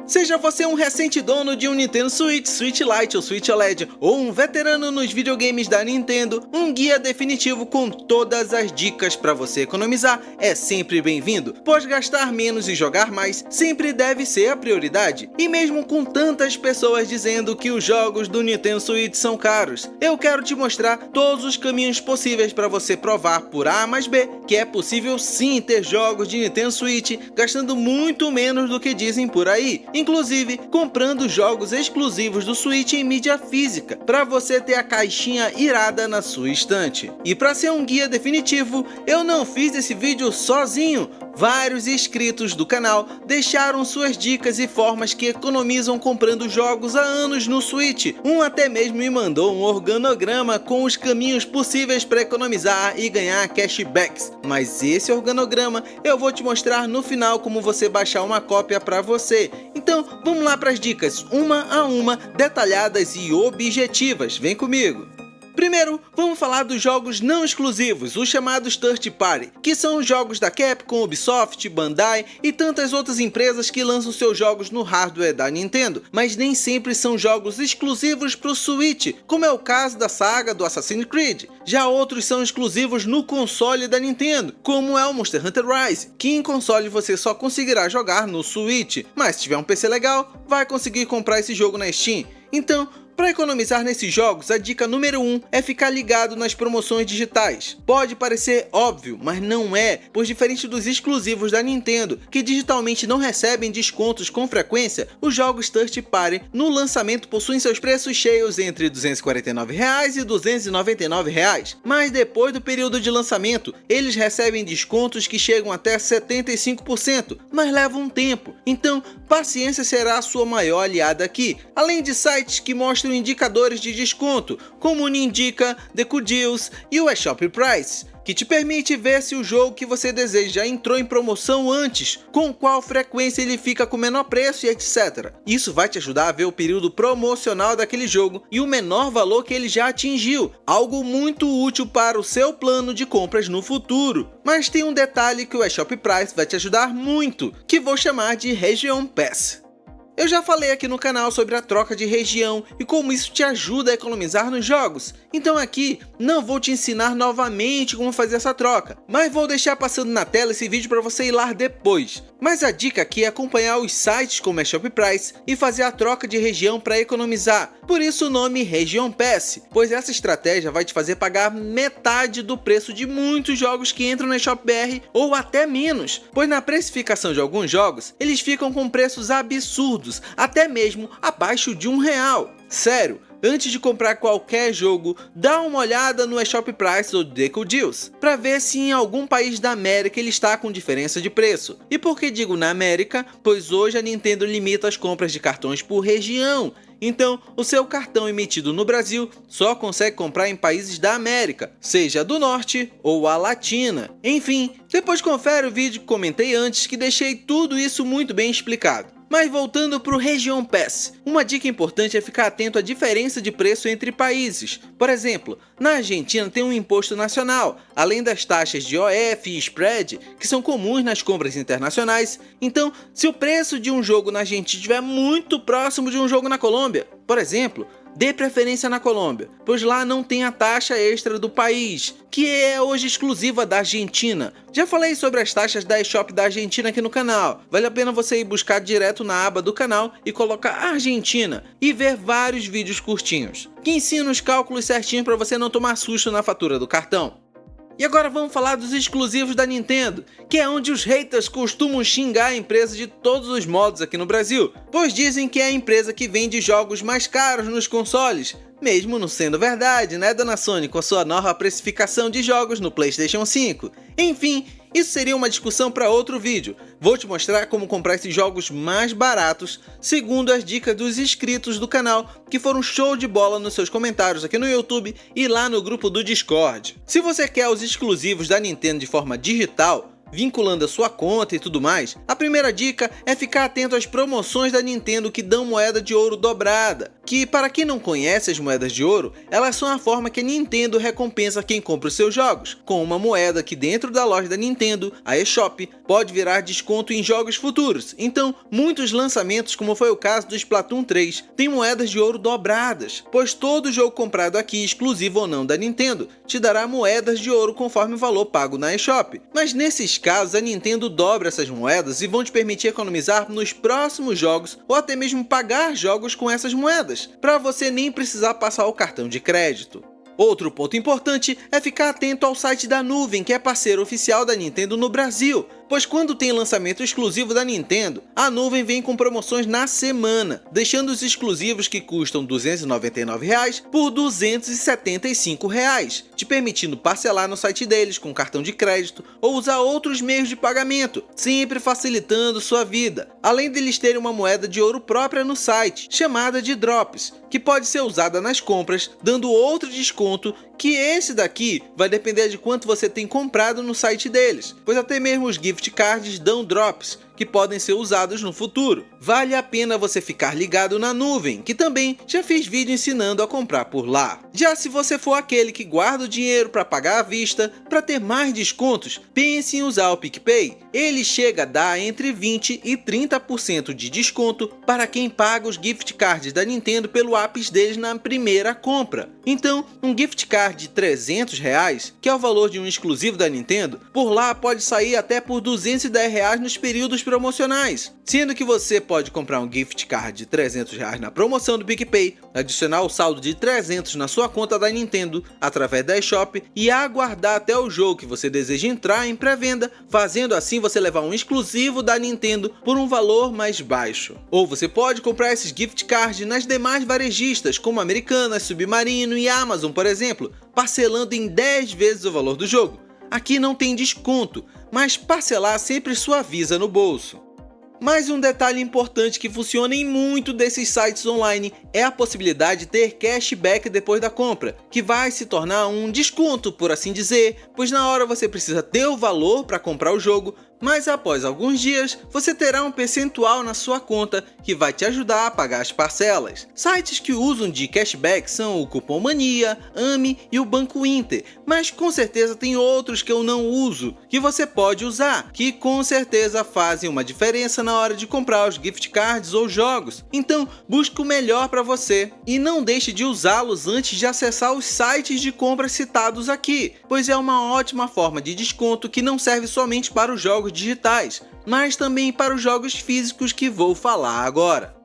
Seja você um recente dono de um Nintendo Switch, Switch Lite ou Switch OLED, ou um veterano nos videogames da Nintendo, um guia definitivo com todas as dicas para você economizar é sempre bem-vindo, pois gastar menos e jogar mais sempre deve ser a prioridade. E mesmo com tantas pessoas dizendo que os jogos do Nintendo Switch são caros, eu quero te mostrar todos os caminhos possíveis para você provar por A mais B que é possível sim ter jogos de Nintendo Switch gastando muito menos do que dizem por aí. Inclusive, comprando jogos exclusivos do Switch em mídia física, para você ter a caixinha irada na sua estante. E para ser um guia definitivo, eu não fiz esse vídeo sozinho. Vários inscritos do canal deixaram suas dicas e formas que economizam comprando jogos há anos no Switch. Um até mesmo me mandou um organograma com os caminhos possíveis para economizar e ganhar cashbacks. Mas esse organograma eu vou te mostrar no final como você baixar uma cópia para você. Então vamos lá para as dicas, uma a uma, detalhadas e objetivas. Vem comigo! Primeiro, vamos falar dos jogos não exclusivos, os chamados Third Party, que são os jogos da Capcom, Ubisoft, Bandai e tantas outras empresas que lançam seus jogos no hardware da Nintendo, mas nem sempre são jogos exclusivos para o Switch, como é o caso da saga do Assassin's Creed. Já outros são exclusivos no console da Nintendo, como é o Monster Hunter Rise, que em console você só conseguirá jogar no Switch, mas se tiver um PC legal, vai conseguir comprar esse jogo na Steam. Então, para economizar nesses jogos, a dica número 1 é ficar ligado nas promoções digitais. Pode parecer óbvio, mas não é, pois diferente dos exclusivos da Nintendo, que digitalmente não recebem descontos com frequência, os jogos Third Party no lançamento possuem seus preços cheios entre R$ 249 e R$ 299, mas depois do período de lançamento, eles recebem descontos que chegam até 75%, mas levam um tempo, então paciência será a sua maior aliada aqui, além de sites que mostram indicadores de desconto, como o Nindica, The Cool Deals e o eShop Price, que te permite ver se o jogo que você deseja entrou em promoção antes, com qual frequência ele fica com menor preço e etc. Isso vai te ajudar a ver o período promocional daquele jogo e o menor valor que ele já atingiu, algo muito útil para o seu plano de compras no futuro. Mas tem um detalhe que o eShop Price vai te ajudar muito, que vou chamar de Region Pass. Eu já falei aqui no canal sobre a troca de região e como isso te ajuda a economizar nos jogos, então aqui não vou te ensinar novamente como fazer essa troca, mas vou deixar passando na tela esse vídeo para você ir lá depois. Mas a dica aqui é acompanhar os sites como a Shop Price e fazer a troca de região para economizar, por isso o nome Region Pass, pois essa estratégia vai te fazer pagar metade do preço de muitos jogos que entram na Shop BR ou até menos, pois na precificação de alguns jogos eles ficam com preços absurdos, até mesmo abaixo de R$1. Sério, antes de comprar qualquer jogo, dá uma olhada no eShop Price ou The Cool Deals, para ver se em algum país da América ele está com diferença de preço. E por que digo na América? Pois hoje a Nintendo limita as compras de cartões por região. Então, o seu cartão emitido no Brasil só consegue comprar em países da América, seja do Norte ou a Latina. Enfim, depois confere o vídeo que comentei antes que deixei tudo isso muito bem explicado. Mas voltando para o Region Pass, uma dica importante é ficar atento à diferença de preço entre países. Por exemplo, na Argentina tem um imposto nacional, além das taxas de OF e spread, que são comuns nas compras internacionais. Então, se o preço de um jogo na Argentina estiver muito próximo de um jogo na Colômbia, por exemplo, dê preferência na Colômbia, pois lá não tem a taxa extra do país, que é hoje exclusiva da Argentina. Já falei sobre as taxas da eShop da Argentina aqui no canal, vale a pena você ir buscar direto na aba do canal e colocar Argentina e ver vários vídeos curtinhos, que ensinam os cálculos certinhos para você não tomar susto na fatura do cartão. E agora vamos falar dos exclusivos da Nintendo, que é onde os haters costumam xingar a empresa de todos os modos aqui no Brasil, pois dizem que é a empresa que vende jogos mais caros nos consoles, mesmo não sendo verdade, né, dona Sony, com a sua nova precificação de jogos no PlayStation 5. Enfim, isso seria uma discussão para outro vídeo. Vou te mostrar como comprar esses jogos mais baratos, segundo as dicas dos inscritos do canal, que foram show de bola nos seus comentários aqui no YouTube e lá no grupo do Discord. Se você quer os exclusivos da Nintendo de forma digital, vinculando a sua conta e tudo mais, a primeira dica é ficar atento às promoções da Nintendo que dão moeda de ouro dobrada. que, para quem não conhece as moedas de ouro, elas são a forma que a Nintendo recompensa quem compra os seus jogos, com uma moeda que dentro da loja da Nintendo, a eShop, pode virar desconto em jogos futuros. Então, muitos lançamentos, como foi o caso do Splatoon 3, têm moedas de ouro dobradas, pois todo jogo comprado aqui, exclusivo ou não da Nintendo, te dará moedas de ouro conforme o valor pago na eShop. Mas nesses casos, a Nintendo dobra essas moedas e vão te permitir economizar nos próximos jogos ou até mesmo pagar jogos com essas moedas, para você nem precisar passar o cartão de crédito. Outro ponto importante é ficar atento ao site da Nuvem, que é parceiro oficial da Nintendo no Brasil, pois quando tem lançamento exclusivo da Nintendo, a Nuvem vem com promoções na semana, deixando os exclusivos que custam R$ 299 por R$ 275, te permitindo parcelar no site deles com cartão de crédito ou usar outros meios de pagamento, sempre facilitando sua vida. Além deles terem uma moeda de ouro própria no site, chamada de Drops, que pode ser usada nas compras, dando outro desconto, que esse daqui vai depender de quanto você tem comprado no site deles, pois até mesmo os gift cards dão drops, que podem ser usados no futuro. Vale a pena você ficar ligado na Nuvem, que também já fiz vídeo ensinando a comprar por lá. Já se você for aquele que guarda o dinheiro para pagar à vista, para ter mais descontos, pense em usar o PicPay. Ele chega a dar entre 20% e 30% de desconto para quem paga os gift cards da Nintendo pelo apps deles na primeira compra. Então, um gift card de R$ 300, que é o valor de um exclusivo da Nintendo, por lá pode sair até por R$ 210 nos períodos promocionais. Sendo que você pode comprar um gift card de R$ 300 na promoção do PicPay, adicionar o saldo de 300 na sua conta da Nintendo através da eShop e aguardar até o jogo que você deseja entrar em pré-venda, fazendo assim você levar um exclusivo da Nintendo por um valor mais baixo. Ou você pode comprar esses gift cards nas demais varejistas, como Americanas, Submarino e Amazon, por exemplo, parcelando em 10 vezes o valor do jogo. Aqui não tem desconto, mas parcelar sempre suaviza no bolso. Mais um detalhe importante que funciona em muito desses sites online é a possibilidade de ter cashback depois da compra, que vai se tornar um desconto, por assim dizer, pois na hora você precisa ter o valor para comprar o jogo, mas após alguns dias você terá um percentual na sua conta que vai te ajudar a pagar as parcelas. Sites que usam de cashback são o Cupom Mania, Ame e o Banco Inter, mas com certeza tem outros que eu não uso, que você pode usar, que com certeza fazem uma diferença na hora de comprar os gift cards ou jogos. Então busque o melhor para você e não deixe de usá-los antes de acessar os sites de compra citados aqui, pois é uma ótima forma de desconto que não serve somente para os jogos digitais, mas também para os jogos físicos que vou falar agora.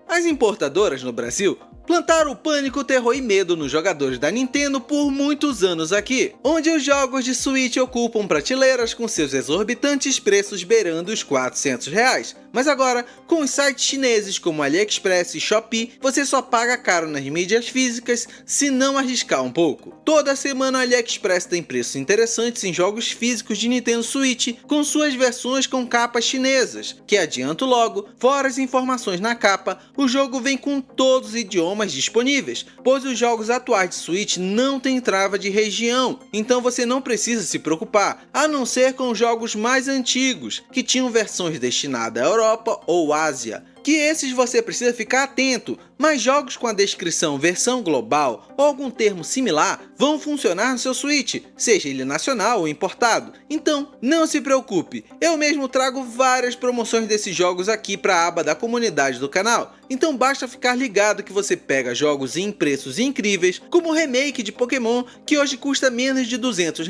As importadoras no Brasil plantaram pânico, terror e medo nos jogadores da Nintendo por muitos anos aqui, onde os jogos de Switch ocupam prateleiras com seus exorbitantes preços beirando os R$ 400. Mas agora, com os sites chineses como AliExpress e Shopee, você só paga caro nas mídias físicas se não arriscar um pouco. Toda semana a AliExpress tem preços interessantes em jogos físicos de Nintendo Switch com suas versões com capas chinesas, que adianto logo, fora as informações na capa, o jogo vem com todos os idiomas disponíveis, pois os jogos atuais de Switch não têm trava de região, então você não precisa se preocupar, a não ser com os jogos mais antigos, que tinham versões destinadas à Europa ou Ásia, que esses você precisa ficar atento, mas jogos com a descrição versão global ou algum termo similar vão funcionar no seu Switch, seja ele nacional ou importado. Então, não se preocupe, eu mesmo trago várias promoções desses jogos aqui para a aba da comunidade do canal, então basta ficar ligado que você pega jogos em preços incríveis, como o remake de Pokémon, que hoje custa menos de R$ 200,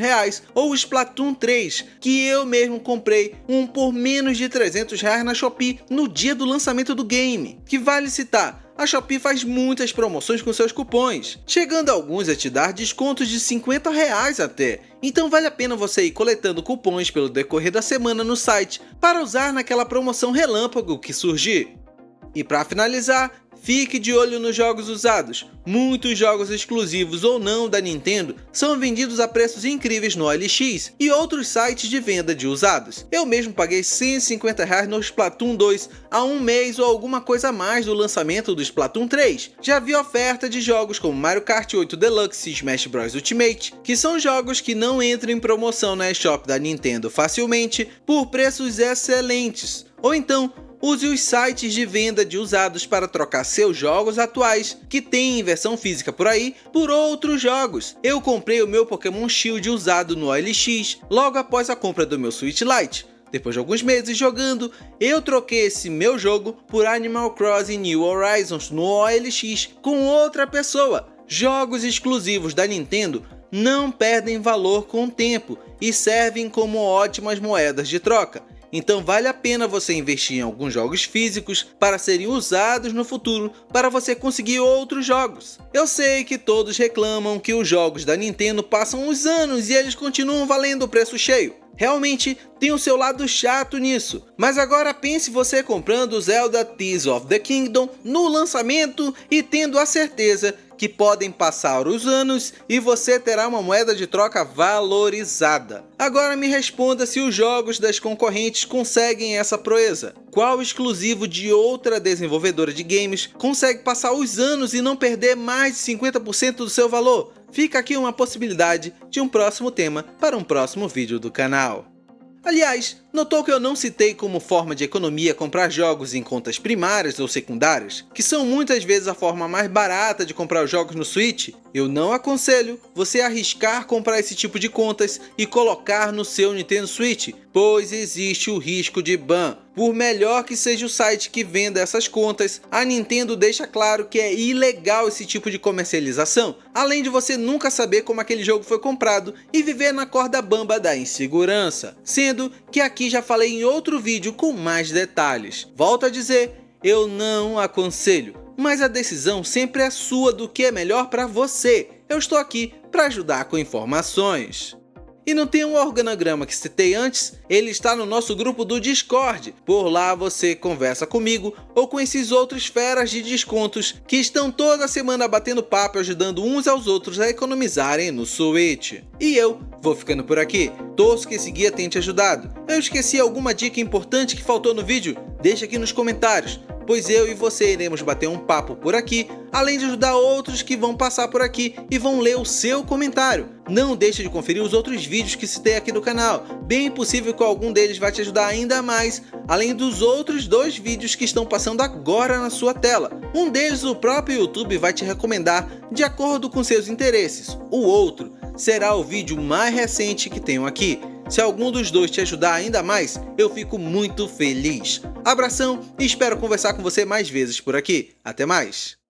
ou o Splatoon 3, que eu mesmo comprei um por menos de R$ 300 na Shopee no dia do lançamento do game, que vale citar. A Shopee faz muitas promoções com seus cupons, chegando a alguns a te dar descontos de R$ 50 até. Então vale a pena você ir coletando cupons pelo decorrer da semana no site para usar naquela promoção relâmpago que surgir. E para finalizar, fique de olho nos jogos usados. Muitos jogos exclusivos ou não da Nintendo são vendidos a preços incríveis no OLX e outros sites de venda de usados. Eu mesmo paguei R$ 150 no Splatoon 2 há um mês ou alguma coisa a mais do lançamento do Splatoon 3. Já vi oferta de jogos como Mario Kart 8 Deluxe e Smash Bros Ultimate, que são jogos que não entram em promoção na eShop da Nintendo facilmente por preços excelentes. Ou então, use os sites de venda de usados para trocar seus jogos atuais, que tem em versão física por aí, por outros jogos. Eu comprei o meu Pokémon Shield usado no OLX logo após a compra do meu Switch Lite. Depois de alguns meses jogando, eu troquei esse meu jogo por Animal Crossing New Horizons no OLX com outra pessoa. Jogos exclusivos da Nintendo não perdem valor com o tempo e servem como ótimas moedas de troca. Então vale a pena você investir em alguns jogos físicos para serem usados no futuro para você conseguir outros jogos. Eu sei que todos reclamam que os jogos da Nintendo passam os anos e eles continuam valendo o preço cheio. Realmente tem o seu lado chato nisso, mas agora pense você comprando o Zelda Tears of the Kingdom no lançamento e tendo a certeza que podem passar os anos e você terá uma moeda de troca valorizada. Agora me responda se os jogos das concorrentes conseguem essa proeza. Qual exclusivo de outra desenvolvedora de games consegue passar os anos e não perder mais de 50% do seu valor? Fica aqui uma possibilidade de um próximo tema para um próximo vídeo do canal. Aliás, notou que eu não citei como forma de economia comprar jogos em contas primárias ou secundárias, que são muitas vezes a forma mais barata de comprar os jogos no Switch? Eu não aconselho você arriscar comprar esse tipo de contas e colocar no seu Nintendo Switch, pois existe o risco de ban. Por melhor que seja o site que venda essas contas, a Nintendo deixa claro que é ilegal esse tipo de comercialização, além de você nunca saber como aquele jogo foi comprado e viver na corda bamba da insegurança. Sendo que aqui já falei em outro vídeo com mais detalhes. Volto a dizer, eu não aconselho, mas a decisão sempre é sua do que é melhor para você. Eu estou aqui para ajudar com informações. E não tem um organograma que citei antes? Ele está no nosso grupo do Discord. Por lá você conversa comigo ou com esses outros feras de descontos que estão toda semana batendo papo, ajudando uns aos outros a economizarem no Switch. E eu vou ficando por aqui. Torço que esse guia tenha te ajudado. Eu esqueci alguma dica importante que faltou no vídeo? Deixa aqui nos comentários, pois eu e você iremos bater um papo por aqui, além de ajudar outros que vão passar por aqui e vão ler o seu comentário. Não deixe de conferir os outros vídeos que citei aqui no canal, bem possível que algum deles vai te ajudar ainda mais, além dos outros 2 vídeos que estão passando agora na sua tela. Um deles o próprio YouTube vai te recomendar de acordo com seus interesses, o outro será o vídeo mais recente que tenho aqui. Se algum dos 2 te ajudar ainda mais, eu fico muito feliz. Abração e espero conversar com você mais vezes por aqui. Até mais!